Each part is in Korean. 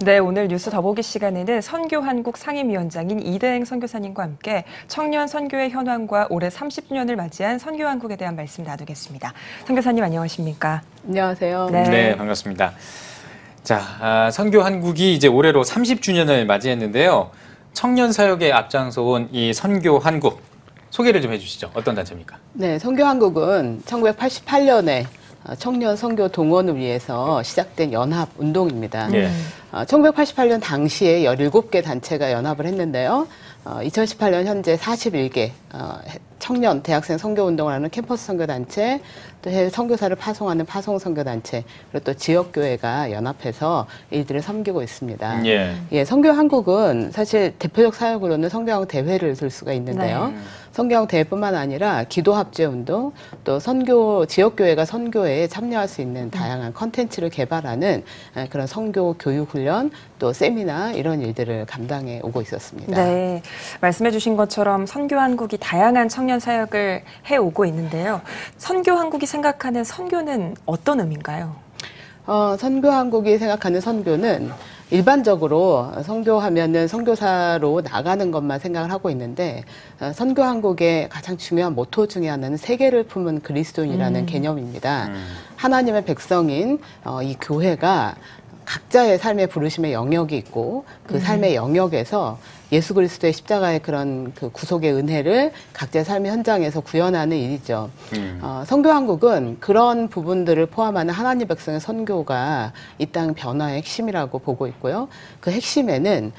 네, 오늘 뉴스 더보기 시간에는 선교한국 상임위원장인 이대행 선교사님과 함께 청년 선교의 현황과 올해 30주년을 맞이한 선교한국에 대한 말씀 나누겠습니다. 선교사님 안녕하십니까? 안녕하세요. 네, 반갑습니다. 자, 선교한국이 이제 올해로 30주년을 맞이했는데요. 청년 사역에 앞장서온 이 선교한국 소개를 좀 해주시죠. 어떤 단체입니까? 네, 선교한국은 1988년에 청년 선교 동원을 위해서 시작된 연합 운동입니다. 1988년 당시에 17개 단체가 연합을 했는데요. 2018년 현재 41개 청년 대학생 선교운동을 하는 캠퍼스 선교단체, 또 해외 선교사를 파송하는 파송 선교단체, 그리고 또 지역교회가 연합해서 일들을 섬기고 있습니다. 선교한국은 사실 대표적 사역으로는 선교한국 대회를 들 수가 있는데요. 선교한국 대회뿐만 아니라 기도합재운동, 또 선교 지역교회가 선교에 참여할 수 있는 다양한 컨텐츠를 개발하는 그런 선교 교육훈련, 또 세미나 이런 일들을 감당해 오고 있었습니다. 네, 말씀해 주신 것처럼 선교한국이 다양한 청년 사역을 해오고 있는데요. 선교한국이 생각하는 선교는 어떤 의미인가요? 선교한국이 생각하는 선교는 일반적으로 선교하면은 선교사로 나가는 것만 생각을 하고 있는데, 선교한국의 가장 중요한 모토 중에 하나는 세계를 품은 그리스도인이라는 개념입니다. 하나님의 백성인 이 교회가 각자의 삶의 부르심의 영역이 있고, 그 삶의 영역에서 예수 그리스도의 십자가의 그런 그 구속의 은혜를 각자의 삶의 현장에서 구현하는 일이죠. 선교한국은 그런 부분들을 포함하는 하나님 백성의 선교가 이 땅 변화의 핵심이라고 보고 있고요. 그 핵심에는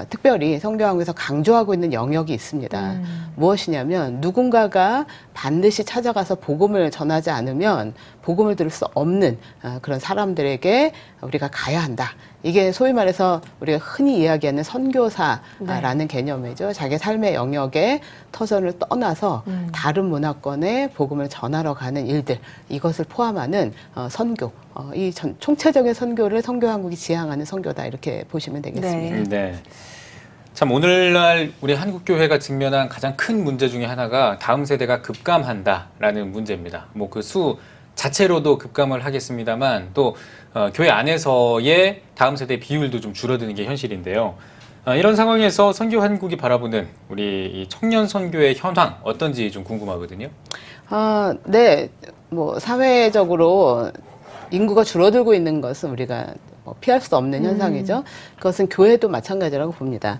특별히 선교한국에서 강조하고 있는 영역이 있습니다. 무엇이냐면 누군가가 반드시 찾아가서 복음을 전하지 않으면 복음을 들을 수 없는 그런 사람들에게 우리가 가야 한다. 이게 소위 말해서 우리가 흔히 이야기하는 선교사라는 개념이죠. 자기 삶의 영역에 터전을 떠나서 다른 문화권에 복음을 전하러 가는 일들, 이것을 포함하는 선교, 이 총체적인 선교를 선교한국이 지향하는 선교다, 이렇게 보시면 되겠습니다. 네. 참 오늘날 우리 한국교회가 직면한 가장 큰 문제 중에 하나가 다음 세대가 급감한다라는 문제입니다. 뭐 그 수 자체로도 급감을 하겠습니다만 또 교회 안에서의 다음 세대 비율도 좀 줄어드는 게 현실인데요. 이런 상황에서 선교한국이 바라보는 우리 이 청년 선교의 현황 어떤지 좀 궁금하거든요. 네, 뭐 사회적으로 인구가 줄어들고 있는 것은 우리가 피할 수 없는 현상이죠. 그것은 교회도 마찬가지라고 봅니다.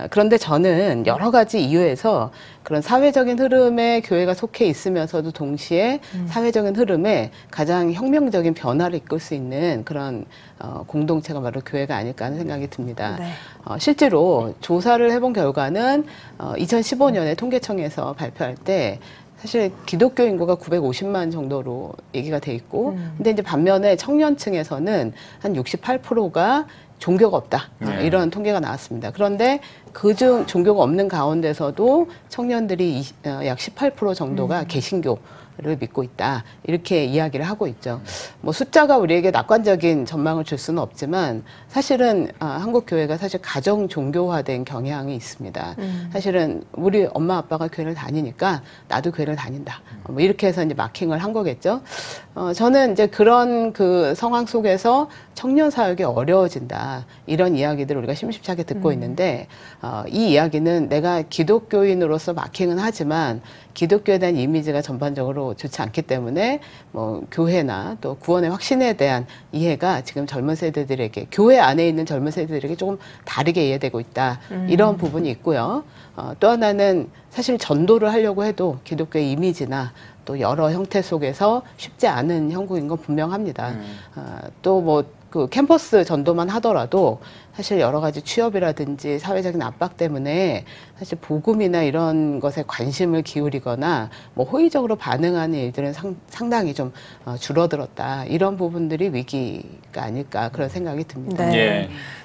그런데 저는 여러 가지 이유에서 그런 사회적인 흐름에 교회가 속해 있으면서도 동시에 사회적인 흐름에 가장 혁명적인 변화를 이끌 수 있는 그런 공동체가 바로 교회가 아닐까 하는 생각이 듭니다. 실제로 조사를 해본 결과는 2015년에 통계청에서 발표할 때 사실 기독교 인구가 950만 정도로 얘기가 돼 있고, 근데 이제 반면에 청년층에서는 한 68%가 종교가 없다. 이런 통계가 나왔습니다. 그런데 그중 종교가 없는 가운데서도 청년들이 약 18% 정도가 개신교를 믿고 있다. 이렇게 이야기를 하고 있죠. 뭐 숫자가 우리에게 낙관적인 전망을 줄 수는 없지만 사실은 한국 교회가 사실 가정 종교화된 경향이 있습니다. 사실은 우리 엄마 아빠가 교회를 다니니까 나도 교회를 다닌다. 뭐 이렇게 해서 이제 마킹을 한 거겠죠. 저는 이제 그런 그 상황 속에서 청년 사역이 어려워진다. 이런 이야기들을 우리가 심심찮게 듣고 있는데, 이 이야기는 내가 기독교인으로서 마킹은 하지만 기독교에 대한 이미지가 전반적으로 좋지 않기 때문에 뭐 교회나 또 구원의 확신에 대한 이해가 지금 젊은 세대들에게, 교회 안에 있는 젊은 세대들에게 조금 다르게 이해되고 있다. 이런 부분이 있고요. 또 하나는 사실 전도를 하려고 해도 기독교의 이미지나 또 여러 형태 속에서 쉽지 않은 형국인 건 분명합니다. 또 뭐 그 캠퍼스 전도만 하더라도 사실 여러 가지 취업이라든지 사회적인 압박 때문에 사실 복음이나 이런 것에 관심을 기울이거나 뭐 호의적으로 반응하는 일들은 상당히 좀 줄어들었다. 이런 부분들이 위기가 아닐까 그런 생각이 듭니다.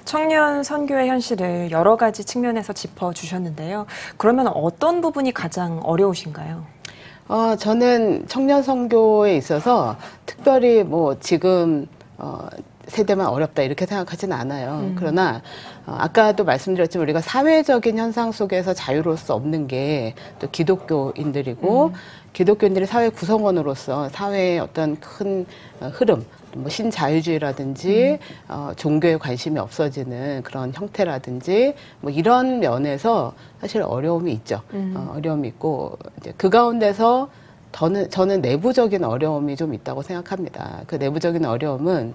청년 선교의 현실을 여러 가지 측면에서 짚어주셨는데요. 그러면 어떤 부분이 가장 어려우신가요? 저는 청년 선교에 있어서 특별히 뭐 지금 세대만 어렵다 이렇게 생각하진 않아요. 그러나 아까도 말씀드렸지만 우리가 사회적인 현상 속에서 자유로울 수 없는 게 또 기독교인들이고 기독교인들이 사회 구성원으로서 사회의 어떤 큰 흐름, 뭐 신자유주의라든지 종교에 관심이 없어지는 그런 형태라든지 뭐 이런 면에서 사실 어려움이 있죠. 어려움이 있고 이제 그 가운데서 저는 내부적인 어려움이 좀 있다고 생각합니다. 그 내부적인 어려움은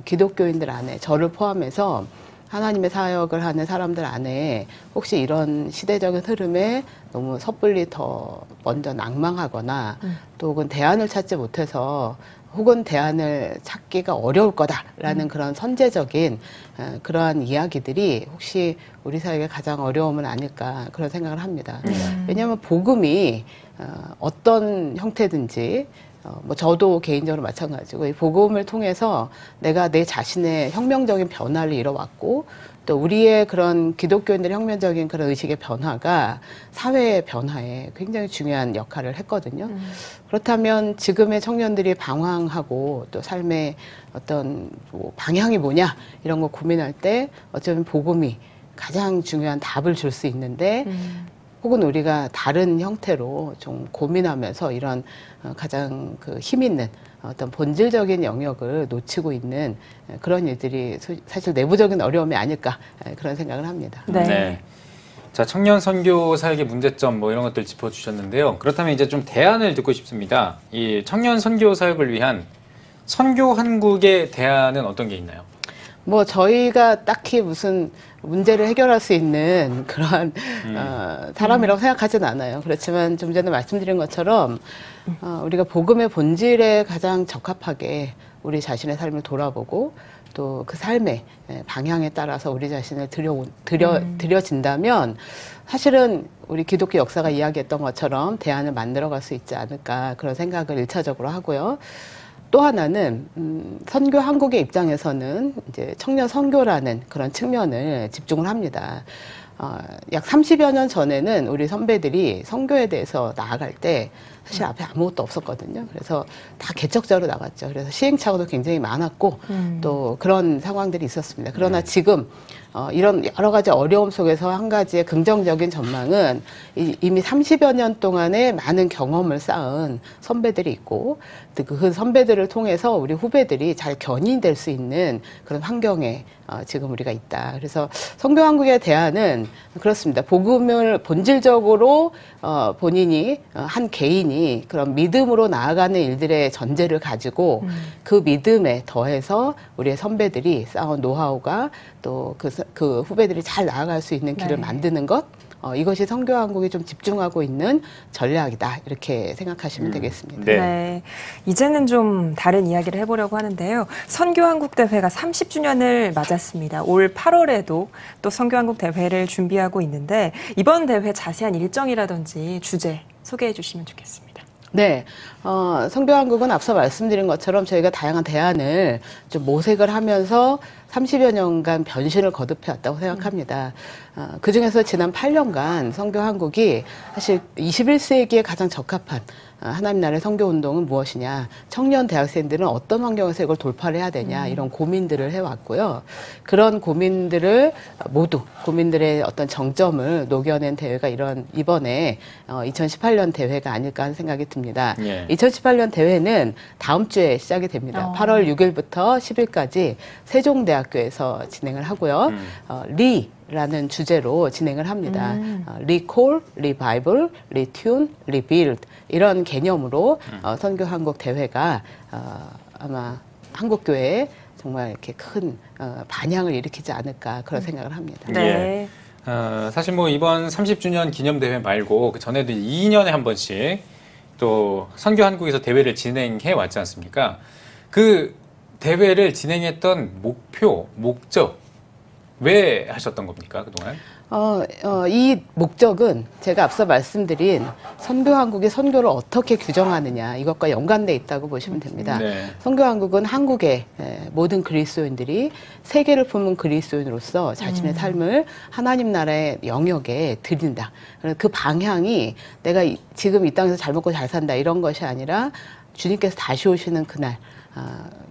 기독교인들 안에 저를 포함해서 하나님의 사역을 하는 사람들 안에 혹시 이런 시대적인 흐름에 너무 섣불리 더 먼저 낭망하거나 또 혹은 대안을 찾지 못해서 혹은 대안을 찾기가 어려울 거다라는 그런 선제적인 그러한 이야기들이 혹시 우리 사회의 가장 어려움은 아닐까 그런 생각을 합니다. 왜냐하면 복음이 어떤 형태든지 뭐 저도 개인적으로 마찬가지고 이 복음을 통해서 내가 내 자신의 혁명적인 변화를 이뤄왔고 또 우리의 그런 기독교인들의 혁명적인 그런 의식의 변화가 사회의 변화에 굉장히 중요한 역할을 했거든요. 그렇다면 지금의 청년들이 방황하고 또 삶의 어떤 뭐 방향이 뭐냐 이런 거 고민할 때 어쩌면 복음이 가장 중요한 답을 줄 수 있는데 혹은 우리가 다른 형태로 좀 고민하면서 이런 가장 그 힘 있는 어떤 본질적인 영역을 놓치고 있는 그런 일들이 사실 내부적인 어려움이 아닐까 그런 생각을 합니다. 네. 자, 청년 선교 사역의 문제점 뭐 이런 것들 짚어주셨는데요. 그렇다면 이제 좀 대안을 듣고 싶습니다. 이 청년 선교 사역을 위한 선교 한국의 대안은 어떤 게 있나요? 뭐 저희가 딱히 무슨 문제를 해결할 수 있는 그러한 사람이라고 생각하진 않아요. 그렇지만 좀 전에 말씀드린 것처럼 우리가 복음의 본질에 가장 적합하게 우리 자신의 삶을 돌아보고 또 그 삶의 방향에 따라서 우리 자신을 들여진다면 사실은 우리 기독교 역사가 이야기했던 것처럼 대안을 만들어갈 수 있지 않을까 그런 생각을 일차적으로 하고요. 또 하나는 선교 한국의 입장에서는 이제 청년 선교라는 그런 측면을 집중을 합니다. 약 30여 년 전에는 우리 선배들이 선교에 대해서 나아갈 때 사실 앞에 아무것도 없었거든요. 그래서 다 개척자로 나갔죠. 그래서 시행착오도 굉장히 많았고 또 그런 상황들이 있었습니다. 그러나 지금 이런 여러 가지 어려움 속에서 한 가지의 긍정적인 전망은 이미 30여 년 동안의 많은 경험을 쌓은 선배들이 있고 그 선배들을 통해서 우리 후배들이 잘 견인될 수 있는 그런 환경에 지금 우리가 있다. 그래서 선교한국의 대안은 그렇습니다. 복음을 본질적으로 본인이 한 개인이 그런 믿음으로 나아가는 일들의 전제를 가지고 그 믿음에 더해서 우리의 선배들이 쌓은 노하우가 또 그 후배들이 잘 나아갈 수 있는 길을 만드는 것 이것이 선교한국이 좀 집중하고 있는 전략이다 이렇게 생각하시면 되겠습니다. 네. 이제는 좀 다른 이야기를 해보려고 하는데요. 선교한국 대회가 30주년을 맞았습니다. 올 8월에도 또 선교한국 대회를 준비하고 있는데 이번 대회 자세한 일정이라든지 주제 소개해 주시면 좋겠습니다. 네, 선교한국은 앞서 말씀드린 것처럼 저희가 다양한 대안을 좀 모색을 하면서 30여 년간 변신을 거듭해 왔다고 생각합니다. 그 중에서 지난 8년간 선교한국이 사실 21세기에 가장 적합한 하나님 나라의 선교운동은 무엇이냐, 청년 대학생들은 어떤 환경에서 이걸 돌파를 해야 되냐 이런 고민들을 해왔고요. 그런 고민들을 모두 고민들의 어떤 정점을 녹여낸 대회가 이번에 2018년 대회가 아닐까 하는 생각이 듭니다. 2018년 대회는 다음 주에 시작이 됩니다. 8월 6일부터 10일까지 세종대학교에서 진행을 하고요. 라는 주제로 진행을 합니다. 리콜, 리바이블, 리튠, 리빌드 이런 개념으로 선교한국 대회가 아마 한국교회에 정말 이렇게 큰 반향을 일으키지 않을까 그런 생각을 합니다. 네. 사실 뭐 이번 30주년 기념대회 말고 그 전에도 2년에 한 번씩 또 선교한국에서 대회를 진행해 왔지 않습니까? 그 대회를 진행했던 목표, 목적 왜 하셨던 겁니까, 그동안? 이 목적은 제가 앞서 말씀드린 선교한국이 선교를 어떻게 규정하느냐 이것과 연관돼 있다고 보시면 됩니다. 선교한국은 한국의 모든 그리스도인들이 세계를 품은 그리스도인으로서 자신의 삶을 하나님 나라의 영역에 드린다. 그 방향이 내가 지금 이 땅에서 잘 먹고 잘 산다 이런 것이 아니라 주님께서 다시 오시는 그날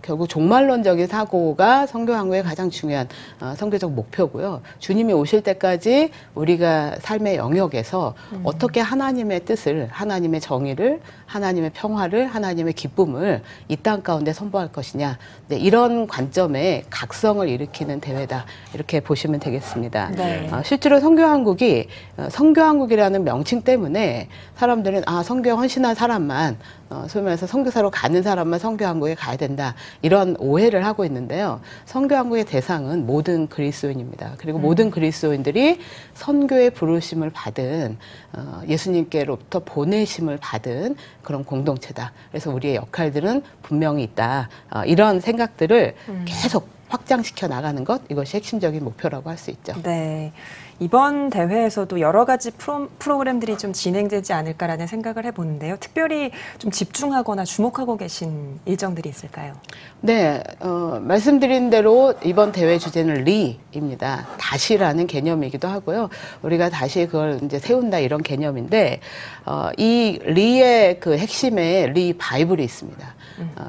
결국 종말론적인 사고가 선교한국의 가장 중요한 선교적 목표고요. 주님이 오실 때까지 우리가 삶의 영역에서 어떻게 하나님의 뜻을, 하나님의 정의를, 하나님의 평화를, 하나님의 기쁨을 이 땅 가운데 선보할 것이냐. 네, 이런 관점에 각성을 일으키는 대회다. 이렇게 보시면 되겠습니다. 네. 실제로 선교한국이 선교한국이라는 명칭 때문에 사람들은 선교에 헌신한 사람만 소위 말해서 선교사로 가는 사람만 선교한국에 가야 된다. 이런 오해를 하고 있는데요. 선교한국의 대상은 모든 그리스도인입니다. 그리고 모든 그리스도인들이 선교의 부르심을 받은 예수님께로부터 보내심을 받은 그런 공동체다. 그래서 우리의 역할들은 분명히 있다. 이런 생각들을 계속 확장시켜 나가는 것, 이것이 핵심적인 목표라고 할 수 있죠. 네. 이번 대회에서도 여러 가지 프로그램들이 좀 진행되지 않을까라는 생각을 해보는데요. 특별히 좀 집중하거나 주목하고 계신 일정들이 있을까요? 네, 말씀드린 대로 이번 대회 주제는 리입니다. 다시라는 개념이기도 하고요. 우리가 다시 그걸 이제 세운다 이런 개념인데, 이 리의 그 핵심에 리 바이블이 있습니다.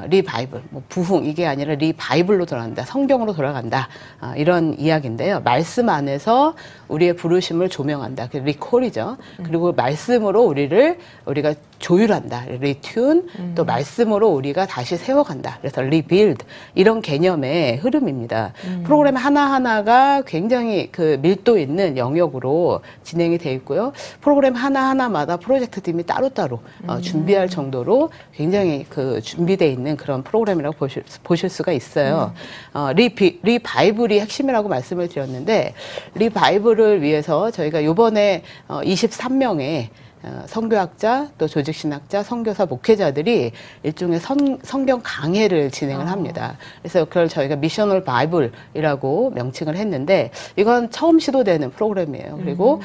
리 바이블, 뭐 부흥 이게 아니라 리 바이블로 돌아간다, 성경으로 돌아간다 이런 이야기인데요. 말씀 안에서 우리의 부르심을 조명한다, 그 리콜이죠. 그리고 말씀으로 우리가 조율한다, 리튠, 또 말씀으로 우리가 다시 세워간다. 그래서 리빌드 이런 개념의 흐름입니다. 프로그램 하나하나가 굉장히 그 밀도 있는 영역으로 진행이 돼 있고요. 프로그램 하나하나마다 프로젝트 팀이 따로따로 준비할 정도로 굉장히 그 준비되어 있는 그런 프로그램이라고 보실 수가 있어요. 리바이블이 핵심이라고 말씀을 드렸는데, 리바이블을 위해서 저희가 이번에 23명의 선교학자, 또 조직신학자, 선교사, 목회자들이 일종의 성경 강해를 진행을 합니다. 그래서 그걸 저희가 미셔널 바이블이라고 명칭을 했는데, 이건 처음 시도되는 프로그램이에요. 그리고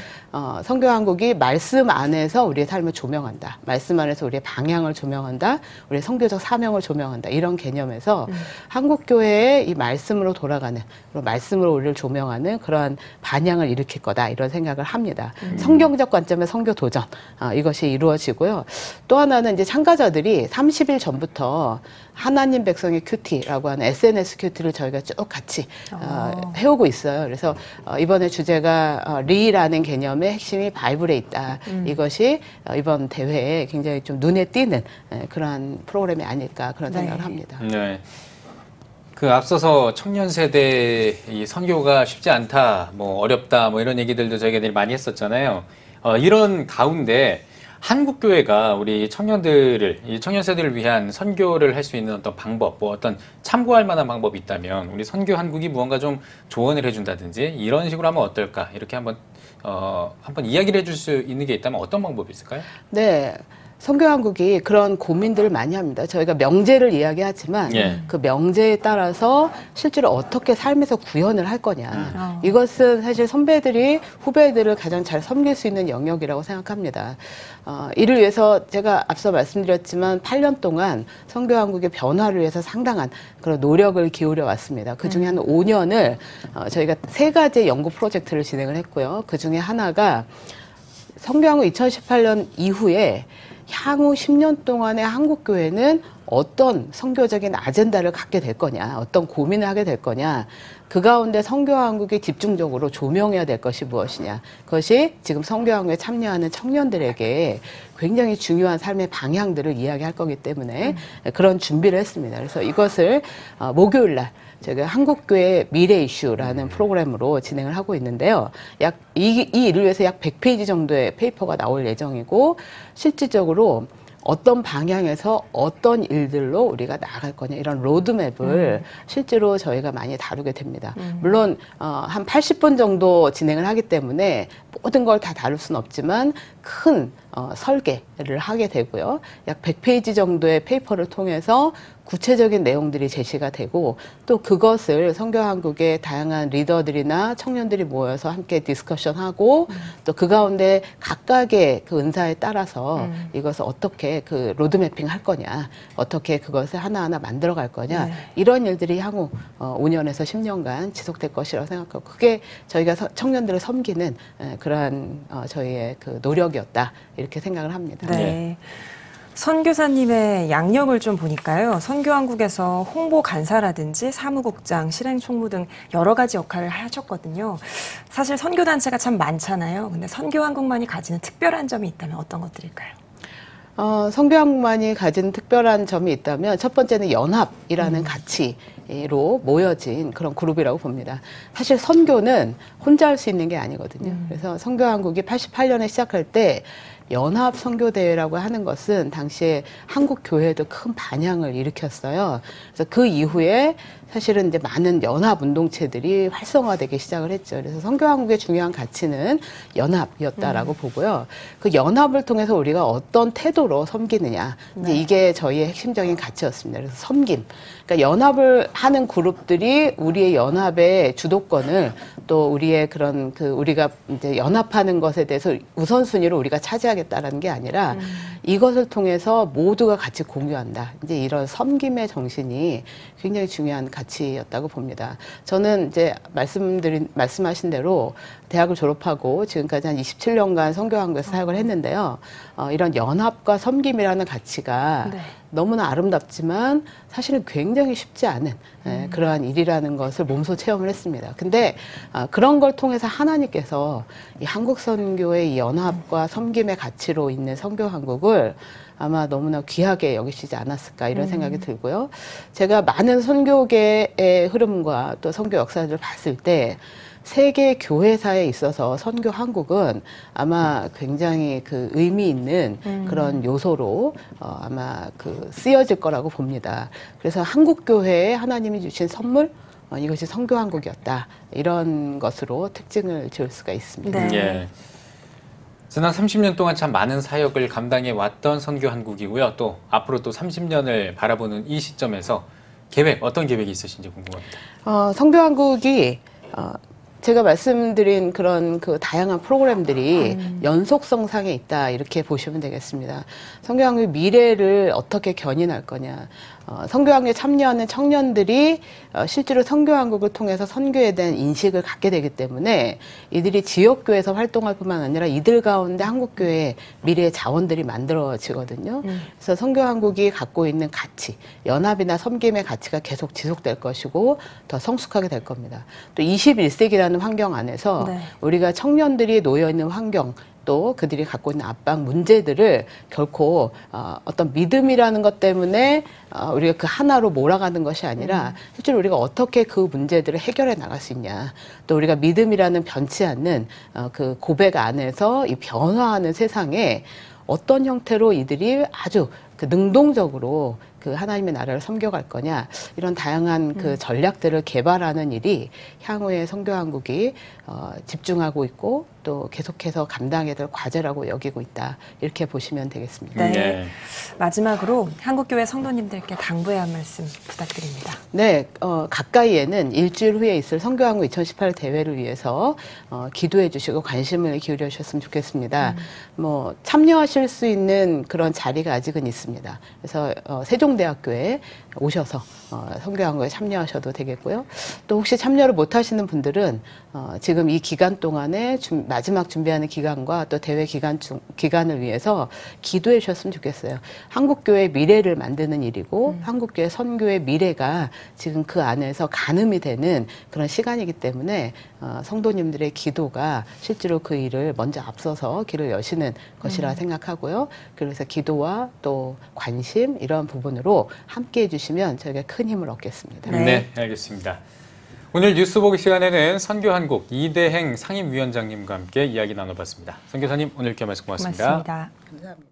선교한국이 말씀 안에서 우리의 삶을 조명한다, 말씀 안에서 우리의 방향을 조명한다, 우리의 선교적 사명을 조명한다, 이런 개념에서 한국교회의 이 말씀으로 돌아가는, 그리고 말씀으로 우리를 조명하는 그러한 반향을 일으킬 거다, 이런 생각을 합니다. 성경적 관점의 선교 도전, 이것이 이루어지고요. 또 하나는 이제 참가자들이 30일 전부터 하나님 백성의 큐티라고 하는 SNS 큐티를 저희가 쭉 같이 해오고 있어요. 그래서 이번에 주제가 리라는 개념의 핵심이 바이블에 있다. 이것이 이번 대회에 굉장히 좀 눈에 띄는 그러한 프로그램이 아닐까, 그런 생각을 합니다. 네. 그 앞서서 청년 세대 이 선교가 쉽지 않다, 뭐 어렵다, 뭐 이런 얘기들도 저희가 늘 많이 했었잖아요. 이런 가운데 한국 교회가 우리 청년들을, 이 청년 세대를 위한 선교를 할 수 있는 어떤 방법, 뭐 어떤 참고할 만한 방법이 있다면 우리 선교 한국이 무언가 좀 조언을 해준다든지 이런 식으로 하면 어떨까, 이렇게 한번 이야기를 해줄 수 있는 게 있다면 어떤 방법이 있을까요? 네. 선교한국이 그런 고민들을 많이 합니다. 저희가 명제를 이야기하지만 그 명제에 따라서 실제로 어떻게 삶에서 구현을 할 거냐. 이것은 사실 선배들이 후배들을 가장 잘 섬길 수 있는 영역이라고 생각합니다. 이를 위해서 제가 앞서 말씀드렸지만 8년 동안 선교한국의 변화를 위해서 상당한 그런 노력을 기울여 왔습니다. 그 중에 한 5년을 저희가 3가지 연구 프로젝트를 진행을 했고요. 그 중에 하나가 선교한국 2018년 이후에 향후 10년 동안의 한국교회는 어떤 선교적인 아젠다를 갖게 될 거냐, 어떤 고민을 하게 될 거냐, 그 가운데 선교한국이 집중적으로 조명해야 될 것이 무엇이냐, 그것이 지금 선교한국에 참여하는 청년들에게 굉장히 중요한 삶의 방향들을 이야기할 거기 때문에 그런 준비를 했습니다. 그래서 이것을 목요일 날 저희가 한국교회 미래 이슈라는 프로그램으로 진행을 하고 있는데요. 이 일을 위해서 약 100페이지 정도의 페이퍼가 나올 예정이고, 실질적으로 어떤 방향에서 어떤 일들로 우리가 나아갈 거냐, 이런 로드맵을 실제로 저희가 많이 다루게 됩니다. 물론 한 80분 정도 진행을 하기 때문에 모든 걸 다 다룰 수는 없지만 큰 설계를 하게 되고요. 약 100페이지 정도의 페이퍼를 통해서 구체적인 내용들이 제시가 되고, 또 그것을 선교한국의 다양한 리더들이나 청년들이 모여서 함께 디스커션하고, 또 그 가운데 각각의 그 은사에 따라서 이것을 어떻게 그 로드매핑 할 거냐, 어떻게 그것을 하나하나 만들어 갈 거냐, 이런 일들이 향후 5년에서 10년간 지속될 것이라고 생각하고, 그게 저희가 청년들을 섬기는 그러한 저희의 그 노력이었다, 이렇게 생각을 합니다. 네. 선교사님의 양력을 좀 보니까요. 선교한국에서 홍보 간사라든지 사무국장, 실행총무 등 여러 가지 역할을 하셨거든요. 사실 선교단체가 참 많잖아요. 근데 선교한국만이 가지는 특별한 점이 있다면 어떤 것들일까요? 선교한국만이 가진 특별한 점이 있다면 첫 번째는 연합이라는 가치로 모여진 그런 그룹이라고 봅니다. 사실 선교는 혼자 할 수 있는 게 아니거든요. 그래서 선교한국이 88년에 시작할 때 연합 선교대회라고 하는 것은 당시에 한국 교회에도 큰 반향을 일으켰어요. 그래서 그 이후에 사실은 이제 많은 연합 운동체들이 활성화되기 시작을 했죠. 그래서 선교한국의 중요한 가치는 연합이었다라고 보고요. 그 연합을 통해서 우리가 어떤 태도로 섬기느냐, 이제 이게 저희의 핵심적인 가치였습니다. 그래서 섬김. 그러니까 연합을 하는 그룹들이 우리의 연합의 주도권을 또 우리의 그런 우리가 이제 연합하는 것에 대해서 우선순위로 우리가 차지하겠다라는 게 아니라 이것을 통해서 모두가 같이 공유한다. 이제 이런 섬김의 정신이 굉장히 중요한 가치였다고 봅니다. 저는 이제 말씀하신 대로 대학을 졸업하고 지금까지 한 27년간 선교한국에서 사역을 했는데요. 이런 연합과 섬김이라는 가치가 너무나 아름답지만 사실은 굉장히 쉽지 않은 그러한 일이라는 것을 몸소 체험을 했습니다. 근데 그런 걸 통해서 하나님께서 이 한국 선교의 이 연합과 섬김의 가치로 있는 선교한국을 아마 너무나 귀하게 여기시지 않았을까 이런 생각이 들고요. 제가 많은 선교계의 흐름과 또 선교 역사를 봤을 때 세계 교회사에 있어서 선교 한국은 아마 굉장히 의미 있는 그런 요소로 아마 쓰여질 거라고 봅니다. 그래서 한국 교회에 하나님이 주신 선물 이것이 선교 한국이었다 이런 것으로 특징을 지을 수가 있습니다. 네. 예. 지난 30년 동안 참 많은 사역을 감당해 왔던 선교 한국이고요. 또 앞으로 또 30년을 바라보는 이 시점에서 어떤 계획이 있으신지 궁금합니다. 선교 한국이 제가 말씀드린 그런 다양한 프로그램들이 연속성상에 있다 이렇게 보시면 되겠습니다. 선교한국의 미래를 어떻게 견인할 거냐. 선교한국에 참여하는 청년들이 실제로 선교한국을 통해서 선교에 대한 인식을 갖게 되기 때문에 이들이 지역교회에서 활동할 뿐만 아니라 이들 가운데 한국교회의 미래의 자원들이 만들어지거든요. 그래서 선교한국이 갖고 있는 가치, 연합이나 섬김의 가치가 계속 지속될 것이고 더 성숙하게 될 겁니다. 또 21세기라는 환경 안에서 우리가 청년들이 놓여있는 환경 또 그들이 갖고 있는 압박 문제들을 결코 어떤 믿음이라는 것 때문에 우리가 그 하나로 몰아가는 것이 아니라 실제로 우리가 어떻게 그 문제들을 해결해 나갈 수 있냐 또 우리가 믿음이라는 변치 않는 그 고백 안에서 이 변화하는 세상에 어떤 형태로 이들이 아주 능동적으로 하나님의 나라를 섬겨갈 거냐 이런 다양한 전략들을 개발하는 일이 향후에 선교한국이 집중하고 있고 또 계속해서 감당해야 될 과제라고 여기고 있다 이렇게 보시면 되겠습니다. 네. 마지막으로 한국교회 성도님들께 당부의 한 말씀 부탁드립니다. 네, 가까이에는 일주일 후에 있을 선교한국 2018 대회를 위해서 기도해 주시고 관심을 기울여 주셨으면 좋겠습니다. 참여하실 수 있는 그런 자리가 아직은 있습니다. 그래서 세종대학교에 오셔서 선교한국에 참여하셔도 되겠고요. 또 혹시 참여를 못 하시는 분들은 지금 이 기간 동안에 마지막 준비하는 기간과 또 대회 기간을 위해서 기도해 주셨으면 좋겠어요. 한국교회의 미래를 만드는 일이고 한국교회 선교의 미래가 지금 그 안에서 가늠이 되는 그런 시간이기 때문에 성도님들의 기도가 실제로 그 일을 먼저 앞서서 길을 여시는 것이라 생각하고요. 그래서 기도와 또 관심 이런 부분으로 함께 해주시면 저희가 큰 힘을 얻겠습니다. 네, 알겠습니다. 오늘 뉴스 보기 시간에는 선교한국 이대행 상임위원장님과 함께 이야기 나눠봤습니다. 선교사님 오늘 이렇게 말씀 고맙습니다. 고맙습니다. 감사합니다.